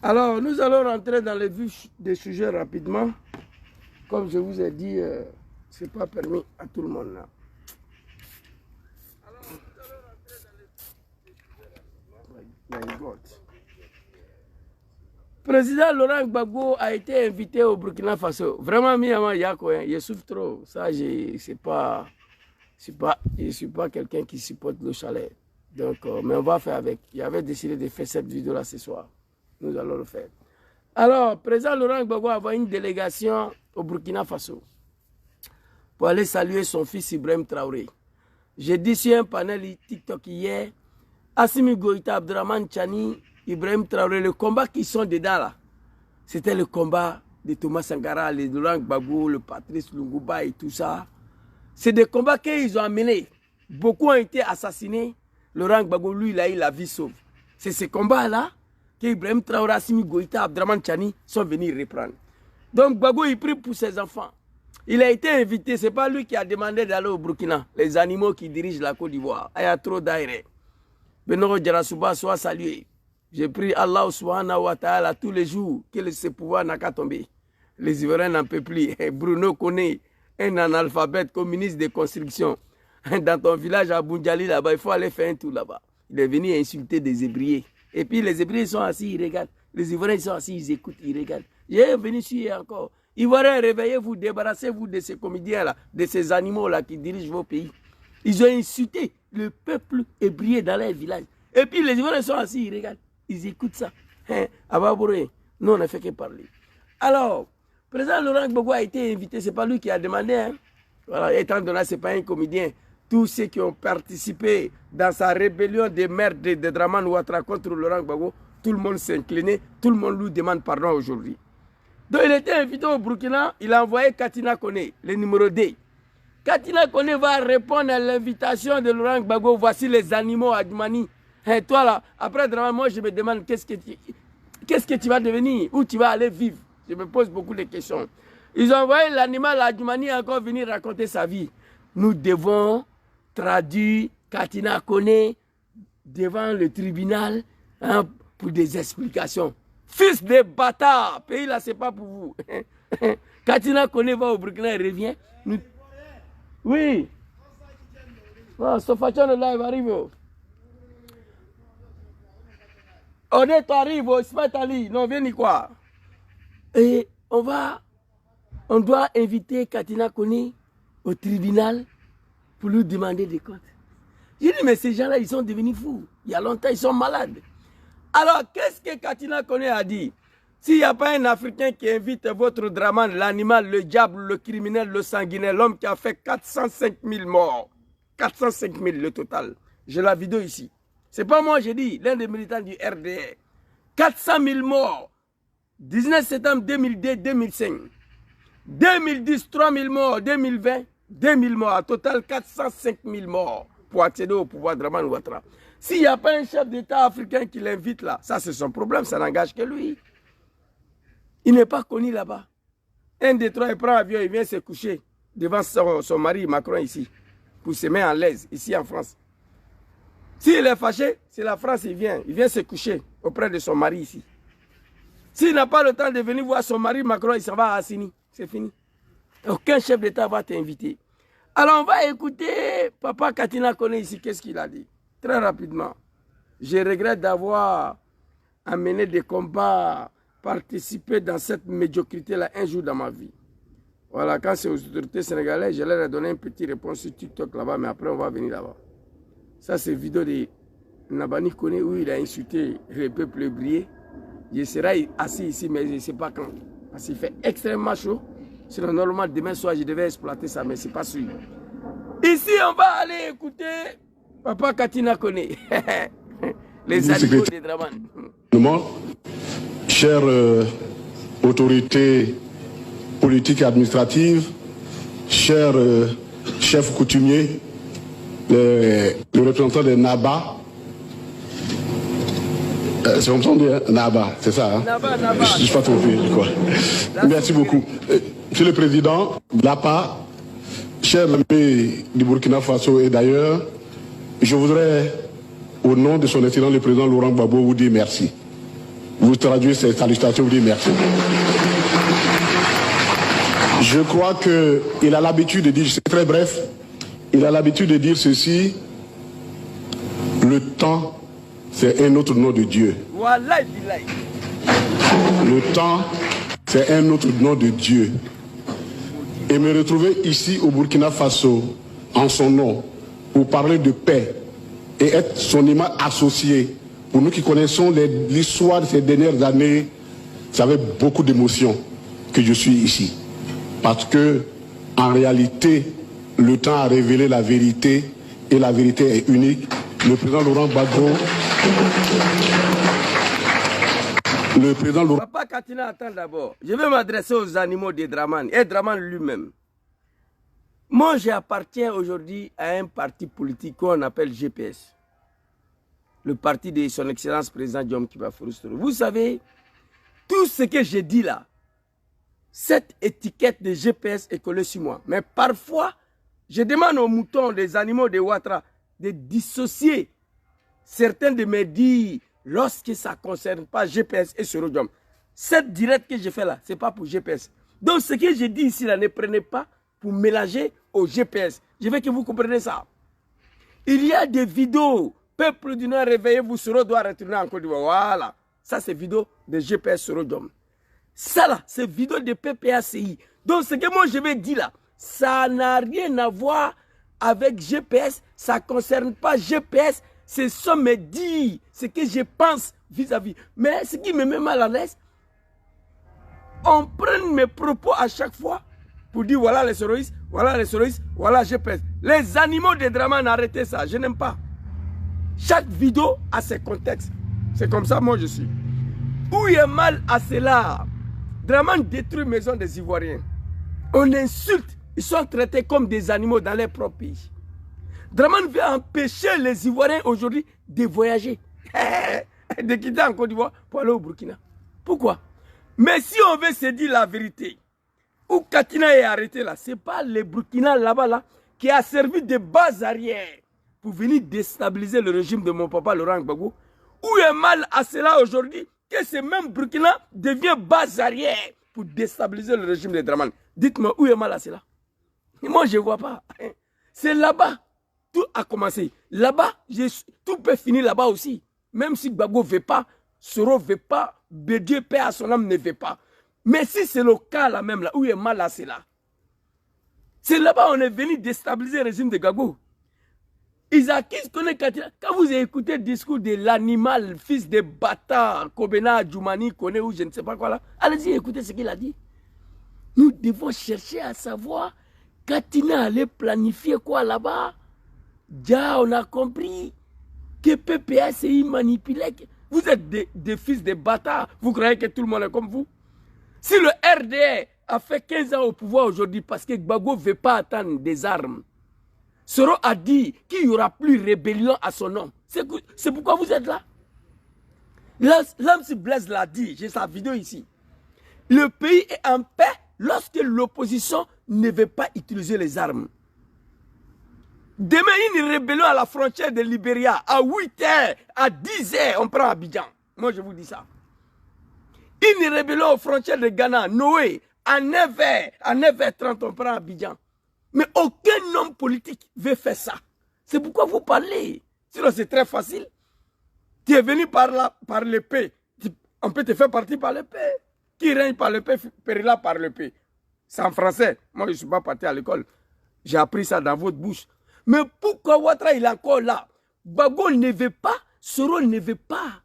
Alors, nous allons rentrer dans le vif des sujets rapidement. Comme je vous ai dit, ce n'est pas permis à tout le monde là. Alors, nous allons rentrer dans le vif des sujets rapidement. My God. Président Laurent Gbagbo a été invité au Burkina Faso. Vraiment, Miyama Yako, je souffre trop. Ça, je ne suis pas quelqu'un qui supporte le chalet. Donc, mais on va faire avec. J'avais décidé de faire cette vidéo-là ce soir. Nous allons le faire. Alors, président Laurent Gbagbo a envoyé une délégation au Burkina Faso pour aller saluer son fils Ibrahim Traoré. J'ai dit sur un panel TikTok hier, Assimi Goïta, Abdurrahman Chani, Ibrahim Traoré, le combat qui sont dedans là, c'était le combat de Thomas Sankara, le Laurent Gbagbo, le Patrice Lumumba et tout ça. C'est des combats qu'ils ont amenés. Beaucoup ont été assassinés. Laurent Gbagbo, lui, il a eu la vie sauve. C'est ces combats-là qu'Ibrahim Traoré, Assimi Goïta, Abdurrahman Chani sont venus reprendre. Donc Gbagbo, il prie pour ses enfants. Il a été invité, ce n'est pas lui qui a demandé d'aller au Burkina. Les animaux qui dirigent la Côte d'Ivoire. Il y a trop d'aérés. Benoro Djarasouba soit salué. J'ai pris Allah subhanahu wa ta'ala tous les jours que ce pouvoir n'a qu'à tomber. Les Ivoiriens n'en peuvent plus. Bruno connaît un analphabète communiste de construction. Dans ton village à Boundjali, là-bas, il faut aller faire un tour là-bas. Il est venu insulter des Hébriers. Et puis les Hébriers sont assis, ils regardent. Les Ivoiriens sont assis, ils écoutent, ils regardent. J'ai venu sur encore. Ivoiriens, réveillez-vous, débarrassez-vous de ces comédiens-là, de ces animaux-là qui dirigent vos pays. Ils ont insulté le peuple hébreu dans leur village. Et puis les Ivoiriens sont assis, ils regardent. Ils écoutent ça. À Babouré, nous on n'a fait que parler. Alors, le président Laurent Gbagbo a été invité, ce n'est pas lui qui a demandé. Hein. Voilà, étant donné que ce n'est pas un comédien. Tous ceux qui ont participé dans sa rébellion des mères de Dramane Ouattara contre Laurent Gbagbo, tout le monde s'est incliné, tout le monde lui demande pardon aujourd'hui. Donc il était invité au Burkina, il a envoyé Katina Kone, le numéro 2. Katina Kone va répondre à l'invitation de Laurent Gbagbo, voici les animaux à Djumani. Et toi là, après Dramane, moi je me demande qu'est-ce que tu vas devenir, où tu vas aller vivre. Je me pose beaucoup de questions. Ils ont envoyé l'animal à Djumani encore venir raconter sa vie. Nous devons traduire Katina Kone devant le tribunal hein, pour des explications. Fils de bâtard, pays là c'est pas pour vous. Katina Kone va au Burkina et revient. Nous... Oui. Oh, Sofachon de live arrive. On est arrivé au Smatali, non viens ni quoi. Et on doit inviter Katina Kone au tribunal pour lui demander des comptes. J'ai dit, mais ces gens-là, ils sont devenus fous. Il y a longtemps, ils sont malades. Alors, qu'est-ce que Katina Kone a dit? S'il n'y a pas un Africain qui invite votre Dramane, l'animal, le diable, le criminel, le sanguinaire, l'homme qui a fait 405 000 morts. 405 000 le total. J'ai la vidéo ici. C'est pas moi, j'ai dit, l'un des militants du RDR. 400 000 morts. 19 septembre 2002-2005. 2010, 3 000 morts. 2020, 2 000 morts. À total, 405 000 morts pour accéder au pouvoir de Dramane Ouattara. S'il n'y a pas un chef d'État africain qui l'invite là, ça c'est son problème, ça n'engage que lui. Il n'est pas connu là-bas. Un des trois, il prend l'avion, il vient se coucher devant son mari Macron ici, pour se mettre en l'aise, ici en France. S'il est fâché, c'est la France, il vient se coucher auprès de son mari ici. S'il n'a pas le temps de venir voir son mari Macron, il s'en va à Assini. C'est fini. Aucun chef d'État va t'inviter. Alors on va écouter Papa Katina Kone ici, qu'est-ce qu'il a dit. Très rapidement. Je regrette d'avoir amené des combats, participé dans cette médiocrité-là un jour dans ma vie. Voilà, quand c'est aux autorités sénégalaises, je leur ai donné une petite réponse sur TikTok là-bas, mais après on va venir là-bas. Ça c'est vidéo de Nabani Kone où il a insulté le peuple hébreu. Je serai assis ici, mais je ne sais pas quand. Parce qu'il fait extrêmement chaud. Sinon, normalement, demain soir, je devais exploiter ça, mais ce n'est pas sûr. Ici, on va aller écouter Papa Katina Kone. Les animaux de Dramane. Chères autorités politiques et administratives, chers chefs coutumiers, le représentant de Naba, c'est comme ça on dit, hein? Naba, c'est ça, hein? Naba. Je ne suis pas trompé, quoi. Merci beaucoup. Monsieur le Président, Lapa, chers amis du Burkina Faso et d'ailleurs, je voudrais, au nom de son Excellence le Président Laurent Gbagbo, vous dire merci. vous traduire ces salutations, vous dire merci. Je crois qu'il a l'habitude de dire, c'est très bref, il a l'habitude de dire ceci, le temps, c'est un autre nom de Dieu. Le temps, c'est un autre nom de Dieu. Et me retrouver ici au Burkina Faso, en son nom, pour parler de paix et être son image associé, pour nous qui connaissons l'histoire de ces dernières années, c'est avec beaucoup d'émotion que je suis ici. Parce que, en réalité, le temps a révélé la vérité, et la vérité est unique. Le président Laurent Gbagbo... Le président Laurent... Papa Katina, attends d'abord. Je vais m'adresser aux animaux de Dramane, et Dramane lui-même. Moi, j'appartiens aujourd'hui à un parti politique qu'on appelle GPS. Le parti de son excellence président Diom Kibafourou. Vous savez, tout ce que j'ai dit là, cette étiquette de GPS est collée sur moi. Mais parfois, je demande aux moutons, des animaux de Ouattara, de dissocier certains de mes dits lorsque ça ne concerne pas GPS et Soro Diom. Cette directe que je fais là, ce n'est pas pour GPS. Donc ce que je dis ici là, ne prenez pas pour mélanger au GPS. Je veux que vous compreniez ça. Il y a des vidéos. Peuple du Nord, réveillez-vous, Soro doit retourner en Côte d'Ivoire. Voilà. Ça, c'est vidéo de GPS Soro Diom. Ça là, c'est vidéo de PPACI. Donc ce que moi je vais dire là, ça n'a rien à voir avec GPS. Ça ne concerne pas GPS. Ce sont mes dits, ce que je pense vis-à-vis. Mais ce qui me met mal à l'aise, on prend mes propos à chaque fois pour dire voilà les soroïstes, voilà GPS. Les animaux de Dramane, arrêtez ça, je n'aime pas. Chaque vidéo a ses contextes. C'est comme ça moi je suis. Où il y a mal à cela? Dramane détruit les maisons des Ivoiriens. On insulte, ils sont traités comme des animaux dans leur propre pays. Dramane veut empêcher les Ivoiriens aujourd'hui de voyager, de quitter en Côte d'Ivoire pour aller au Burkina. Pourquoi? Mais si on veut se dire la vérité, où Katina est arrêté là, ce n'est pas le Burkina là-bas là, qui a servi de base arrière pour venir déstabiliser le régime de mon papa Laurent Gbagbo. Où est mal à cela aujourd'hui que ce même Burkina devient base arrière pour déstabiliser le régime de Dramane? Dites-moi, où est mal à cela? Moi, je ne vois pas. C'est là-bas. Tout a commencé. Là-bas, tout peut finir là-bas aussi. Même si Gbagbo ne veut pas, Soro ne veut pas, Bédieu, Père à son âme, ne veut pas. Mais si c'est le cas là même, là, où est mal à cela? C'est là-bas on est venu déstabiliser le régime de Gbagbo. Isaac connaît Katina. Quand vous avez écouté le discours de l'animal, fils de bâtard, Kobena, Djoumani, Kone ou je ne sais pas quoi là, allez-y, écoutez ce qu'il a dit. Nous devons chercher à savoir, Katina allait planifier quoi là-bas? Déjà, on a compris que PPACI manipulait. Vous êtes des fils de bâtards. Vous croyez que tout le monde est comme vous? Si le RDR a fait 15 ans au pouvoir aujourd'hui parce que Gbagbo ne veut pas attendre des armes, Soro a dit qu'il n'y aura plus rébellion à son nom. C'est pourquoi vous êtes là. L'homme Blaise l'a dit, j'ai sa vidéo ici. Le pays est en paix lorsque l'opposition ne veut pas utiliser les armes. Demain, une rébellion à la frontière de Libéria, à 8h, à 10h, on prend Abidjan. Moi, je vous dis ça. Une rébellion aux frontières de Ghana, Noé, à 9h, à 9h30, on prend Abidjan. Mais aucun homme politique veut faire ça. C'est pourquoi vous parlez. Sinon, c'est très facile. Tu es venu par l'épée. On peut te faire partie par l'épée. Qui règne par l'épée, périra par l'épée. C'est en français. Moi, je ne suis pas parti à l'école. J'ai appris ça dans votre bouche. Mais pourquoi Ouattara il est encore là? Gbagbo ne veut pas, Soro ne veut pas.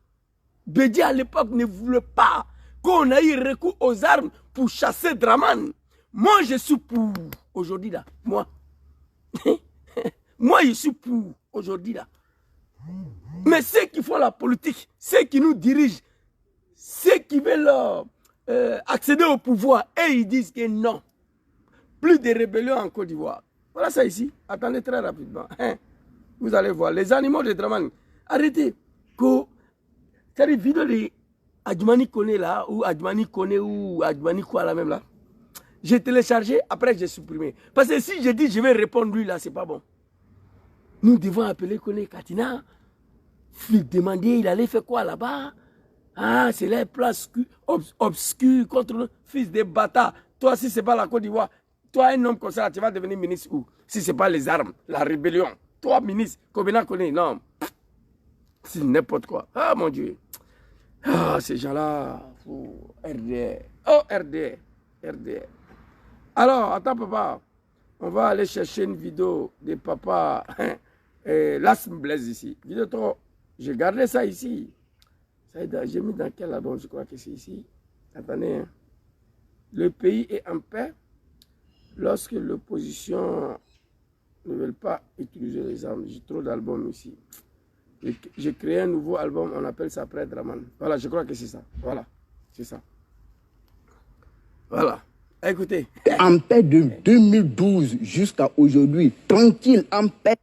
Bédié à l'époque ne voulait pas qu'on ait recours aux armes pour chasser Dramane. Moi je suis pour aujourd'hui là. Moi. Moi je suis pour aujourd'hui là. Mais ceux qui font la politique, ceux qui nous dirigent, ceux qui veulent accéder au pouvoir, et ils disent que non. Plus de rébellion en Côte d'Ivoire. Voilà ça ici. Attendez très rapidement. Vous allez voir. Les animaux de Dramane. Arrêtez. C'est-à-dire vidéo de Adjumani Kone là, ou Adjumani Kone ou Adjumani quoi là même là. J'ai téléchargé, après j'ai supprimé. Parce que si je dis je vais répondre lui là, c'est pas bon. Nous devons appeler Kone Katina. Lui demander il allait faire quoi là-bas. Ah, c'est les plans obscurs contre le fils de bâtard. Toi, si ce n'est pas la Côte d'Ivoire, toi, un homme comme ça, tu vas devenir ministre où? Si ce n'est pas les armes, la rébellion. Toi, ministre, Kobena connaît, non. C'est n'importe quoi. Ah, mon Dieu. Ah, ces gens-là. Oh, RDR. Oh, RDR. RDR. Alors, attends, papa. On va aller chercher une vidéo de papa. Las Blaise ici. Vidéo trop. J'ai gardé ça ici. J'ai mis dans quel album? Je crois que c'est ici. Attendez. Hein. Le pays est en paix lorsque l'opposition ne veut pas utiliser les armes. J'ai trop d'albums ici. J'ai créé un nouveau album, on appelle ça Après Draman. Voilà, je crois que c'est ça. Voilà, c'est ça. Voilà. Écoutez. En paix de 2012 jusqu'à aujourd'hui, tranquille, en paix.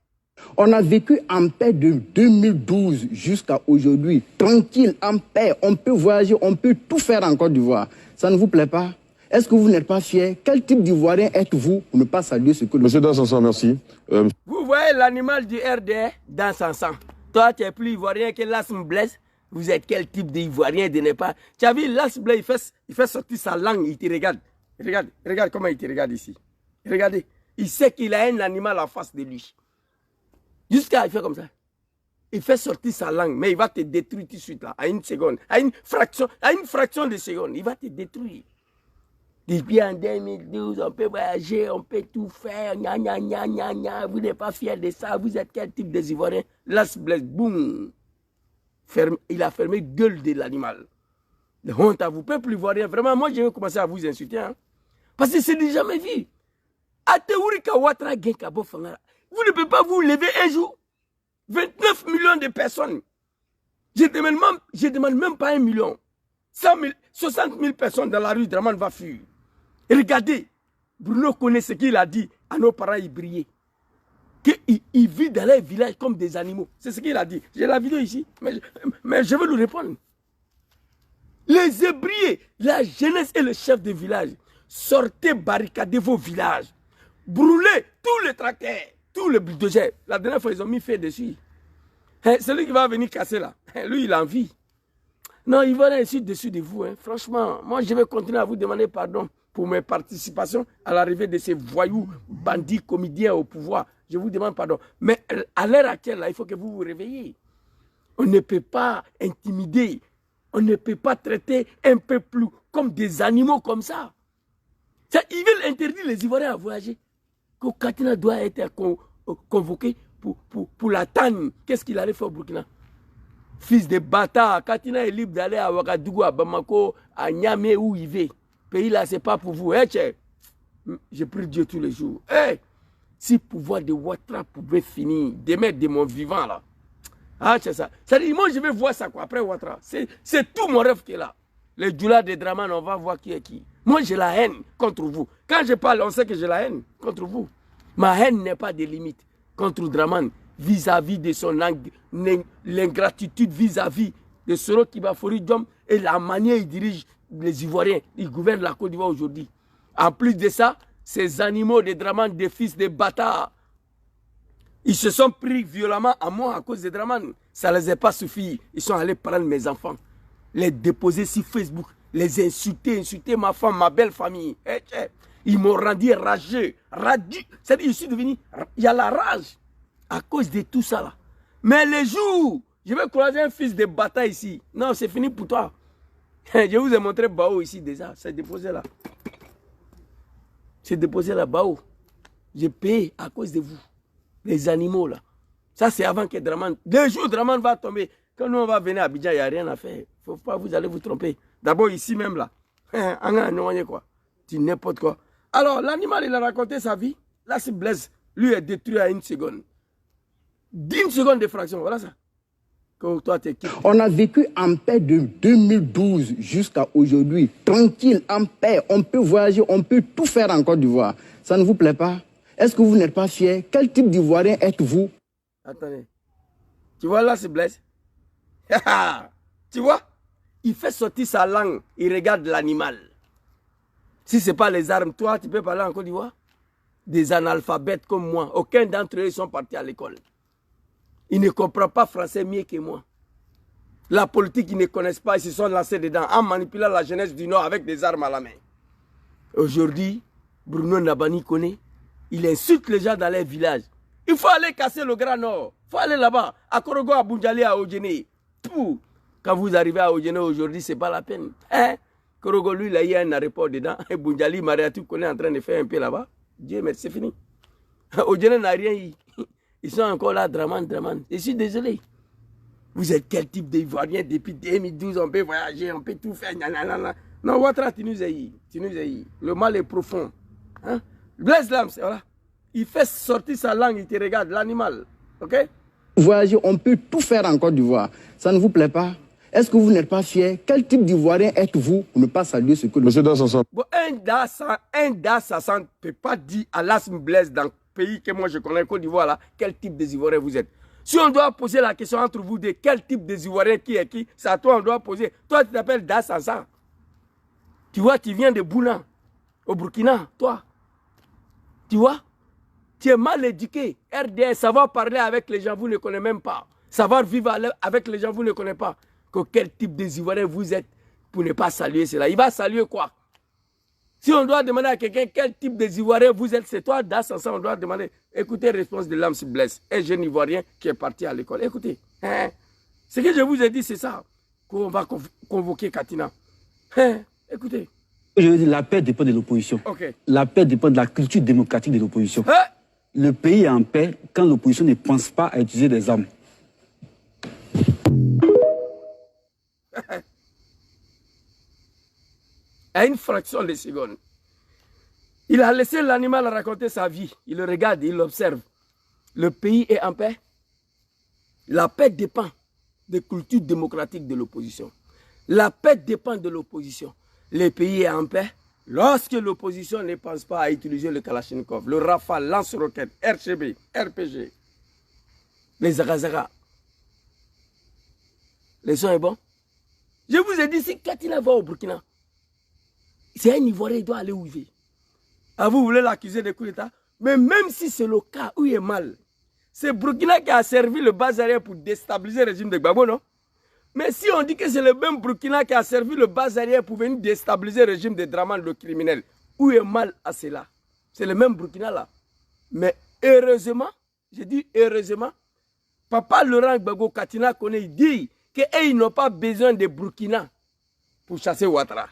On a vécu en paix de 2012 jusqu'à aujourd'hui, tranquille, en paix. On peut voyager, on peut tout faire en Côte d'Ivoire. Ça ne vous plaît pas? Est-ce que vous n'êtes pas fier? Quel type d'Ivoirien êtes-vous pour ne pas saluer ce que... Monsieur Dansansan, merci. Vous voyez l'animal du RDR dans son sang. Toi, tu es plus Ivoirien que Las Blaise. Vous êtes quel type d'Ivoirien de ne pas... Tu as vu, Las Blaise, il fait sortir sa langue, il te regarde. Regarde comment il te regarde ici. Regardez. Il sait qu'il a un animal en face de lui. Jusqu'à il fait comme ça. Il fait sortir sa langue, mais il va te détruire tout de suite, là, à une seconde. À une fraction de seconde, il va te détruire. Depuis en 2012, on peut voyager, on peut tout faire. Gna, gna, gna, gna, gna. Vous n'êtes pas fiers de ça. Vous êtes quel type des Ivoiriens? Las Blaise, boum. Il a fermé gueule de l'animal. Honte à vous, peuple ivoirien. Vraiment, moi, je vais commencer à vous insulter. Hein? Parce que c'est déjà jamais vu. Vous ne pouvez pas vous lever un jour. 29 millions de personnes. Je ne demande même pas 1 million. 100 000, 60 000 personnes dans la rue, Draman va fuir. Et regardez, Bruno connaît ce qu'il a dit à nos parents ibriés. Qu'ils vivent dans les villages comme des animaux. C'est ce qu'il a dit. J'ai la vidéo ici, mais je vais lui répondre. Les ébriés, la jeunesse et le chef de village, sortez barricader vos villages. Brûlez tous les tracteurs, tous les bulldozers. La dernière fois, ils ont mis feu dessus. Celui qui va venir casser là, lui, il a envie. Non, il va aller dessus de vous. Hein. Franchement, moi, je vais continuer à vous demander pardon pour mes participations à l'arrivée de ces voyous, bandits, comédiens au pouvoir. Je vous demande pardon. Mais à l'heure actuelle, là, il faut que vous vous réveillez. On ne peut pas intimider. On ne peut pas traiter un peu plus comme des animaux comme ça. Ils veulent interdire les Ivoiriens à voyager. Que Katina doit être convoqué pour la TAN. Qu'est-ce qu'il allait faire au Burkina? Fils de bâtard, Katina est libre d'aller à Ouagadougou, à Bamako, à Niamey, où il veut. Pays là, c'est pas pour vous. Je prie Dieu tous les jours. Si le pouvoir de Ouattara pouvait finir, demain de mon vivant là. Ah, c'est ça. C'est-à-dire, moi, je vais voir ça quoi, après Ouattara. C'est tout mon rêve qui est là. Les Djoula de Draman, on va voir qui est qui. Moi, j'ai la haine contre vous. Quand je parle, on sait que j'ai la haine contre vous. Ma haine n'est pas de limite contre Draman vis-à-vis de son l'ingratitude vis-à-vis de Soro Kibafori Diom et la manière il dirige les Ivoiriens. Il gouverne la Côte d'Ivoire aujourd'hui. En plus de ça, ces animaux de Draman, des fils de bâtards, ils se sont pris violemment à moi à cause de Draman. Ça ne les a pas suffi. Ils sont allés prendre mes enfants, les déposer sur Facebook, les insulter ma femme, ma belle famille. Ils m'ont rendu rageux, radieux. C'est-à-dire, je suis devenu... Il y a la rage à cause de tout ça là. Mais les jours, je vais croiser un fils de bâtard ici. Non, c'est fini pour toi. Je vous ai montré Bao ici déjà. C'est déposé là. C'est déposé là, Bao. J'ai payé à cause de vous. Les animaux là. Ça c'est avant que Draman... Deux jours Draman va tomber. Quand nous on va venir à Abidjan, il n'y a rien à faire. Faut pas vous allez vous tromper. D'abord ici même là. Quoi. Tu n'importe quoi. Alors l'animal il a raconté sa vie. Là c'est Blaise. Lui est détruit à 1 seconde. D'1 seconde de fraction. Voilà ça. Quand toi, on a vécu en paix de 2012 jusqu'à aujourd'hui. Tranquille, en paix. On peut voyager, on peut tout faire en Côte d'Ivoire. Ça ne vous plaît pas? Est-ce que vous n'êtes pas fier? Quel type d'Ivoirien êtes-vous? Attendez. Tu vois là, c'est Blaise. Tu vois? Il fait sortir sa langue. Il regarde l'animal. Si ce n'est pas les armes, toi, tu peux parler en Côte d'Ivoire? Des analphabètes comme moi. Aucun d'entre eux sont partis à l'école. Il ne comprend pas français mieux que moi. La politique, ils ne connaissent pas, ils se sont lancés dedans en manipulant la jeunesse du Nord avec des armes à la main. Aujourd'hui, Bruno Nabani connaît, il insulte les gens dans les villages. Il faut aller casser le Grand Nord. Il faut aller là-bas, à Korogo, à Bunjali, à Ojene. Tout. Quand vous arrivez à Ojene aujourd'hui, ce n'est pas la peine. Hein? Korogo, lui, il a eu un aéroport dedans. Et Bunjali, Mariatou, connaît en train de faire un peu là-bas. Dieu merci, c'est fini. Ojene n'a rien eu. Ils sont encore là, Draman. Je suis désolé. Vous êtes quel type d'Ivoirien depuis 2012, on peut voyager, on peut tout faire. Nanana. Non, Ouattara, tu nous as eu. Le mal est profond. Hein? Blaise Lams, voilà. Il fait sortir sa langue, il te regarde, l'animal. Ok? Voyager, on peut tout faire en Côte d'Ivoire. Ça ne vous plaît pas? Est-ce que vous n'êtes pas fier? Quel type d'Ivoirien êtes-vous pour ne pas saluer ce que le... Monsieur Dassassan. Bon, un Dassassan ne peut pas dire à l'asthme Blaise dans le pays que moi je connais, Côte d'Ivoire, là, quel type d'Ivoirien vous êtes. Si on doit poser la question entre vous de quel type d'Ivoirien qui est qui, c'est à toi on doit poser. Toi, tu t'appelles Dassassan. Tu vois, tu viens de Bouna, au Burkina, toi. Tu vois? Tu es mal éduqué. RDS, savoir parler avec les gens, vous ne connaissez même pas. Savoir vivre avec les gens, vous ne connaissez pas. Quel type d'Ivoirien vous êtes pour ne pas saluer cela? Il va saluer quoi? Si on doit demander à quelqu'un quel type d'Ivoirien vous êtes, c'est toi, Dassassan, on doit demander. Écoutez, réponse de Lams Blaise, un jeune Ivoirien qui est parti à l'école. Écoutez, hein? Ce que je vous ai dit, c'est ça. Qu'on va convoquer Katina. Hein? Écoutez. Je veux dire, la paix dépend de l'opposition. Okay. La paix dépend de la culture démocratique de l'opposition. Hein? Le pays est en paix quand l'opposition ne pense pas à utiliser des armes. À une fraction de seconde, il a laissé l'animal raconter sa vie. Il le regarde, il l'observe. Le pays est en paix. La paix dépend des cultures démocratiques de l'opposition. La paix dépend de l'opposition. Le pays est en paix lorsque l'opposition ne pense pas à utiliser le Kalachnikov, le Rafale, lance-roquettes, RCB, RPG, les Zagazaga. Le son est bon. Je vous ai dit, si Katina va au Burkina, c'est un Ivoirien, il doit aller où il veut. Ah, vous voulez l'accuser de coup d'État? Mais même si c'est le cas où il est mal, c'est Burkina qui a servi le Bazarien pour déstabiliser le régime de Gbagbo, non? Mais si on dit que c'est le même Burkina qui a servi le Bazarien pour venir déstabiliser le régime de Draman, le criminel, où est mal à cela? C'est le même Burkina là. Mais heureusement, je dis heureusement, Papa Laurent Gbagbo Katina connaît, il dit qu'ils n'ont pas besoin de Burkina pour chasser Ouattara.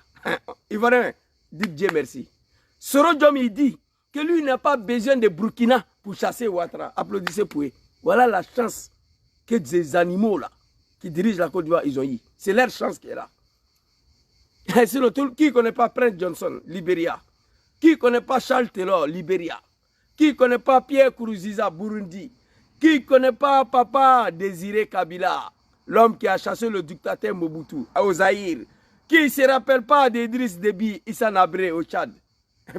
Ivoirien, dites Dieu merci. Soro Diom, il dit que lui n'a pas besoin de Burkina pour chasser Ouattara. Applaudissez pour eux. Voilà la chance que ces animaux là, qui dirigent la Côte d'Ivoire, ils ont eu. C'est leur chance qui est là. Sinon, qui ne connaît pas Prince Johnson, Libéria? Qui ne connaît pas Charles Taylor, Libéria? Qui ne connaît pas Pierre Nkurunziza, Burundi? Qui ne connaît pas Papa Désiré Kabila, l'homme qui a chassé le dictateur Mobutu au Zaïre? Qui ne se rappelle pas d'Idriss Déby, Issa Nabré au Tchad?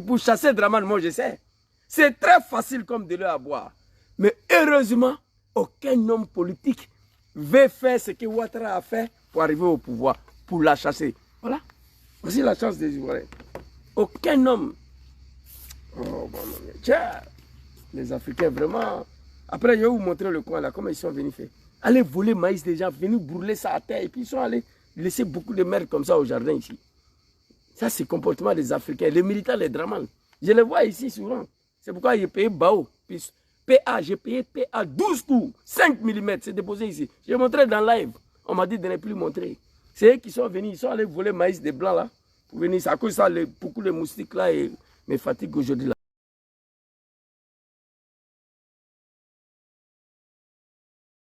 Pour chasser Draman, moi je sais. C'est très facile comme de l'eau à boire. Mais heureusement, aucun homme politique veut faire ce que Ouattara a fait pour arriver au pouvoir, pour la chasser. Voilà. Voici la chance des Ivoiriens. Aucun homme. Oh, bon, tiens, les Africains, vraiment. Après, je vais vous montrer le coin là, comment ils sont venus faire. Aller voler maïs des gens, venir brûler ça à terre, et puis ils sont allés laisser beaucoup de merde comme ça au jardin ici. Ça, c'est le comportement des Africains. Les militaires, les Draman. Je les vois ici souvent. C'est pourquoi j'ai payé Bao. Puis PA, j'ai payé PA 12 coups, 5 mm, c'est déposé ici. J'ai montré dans live. On m'a dit de ne plus montrer. C'est eux qui sont venus, ils sont allés voler maïs des blancs là. Pour venir, c'est à cause de ça, beaucoup de moustiques là et mes fatigues aujourd'hui là.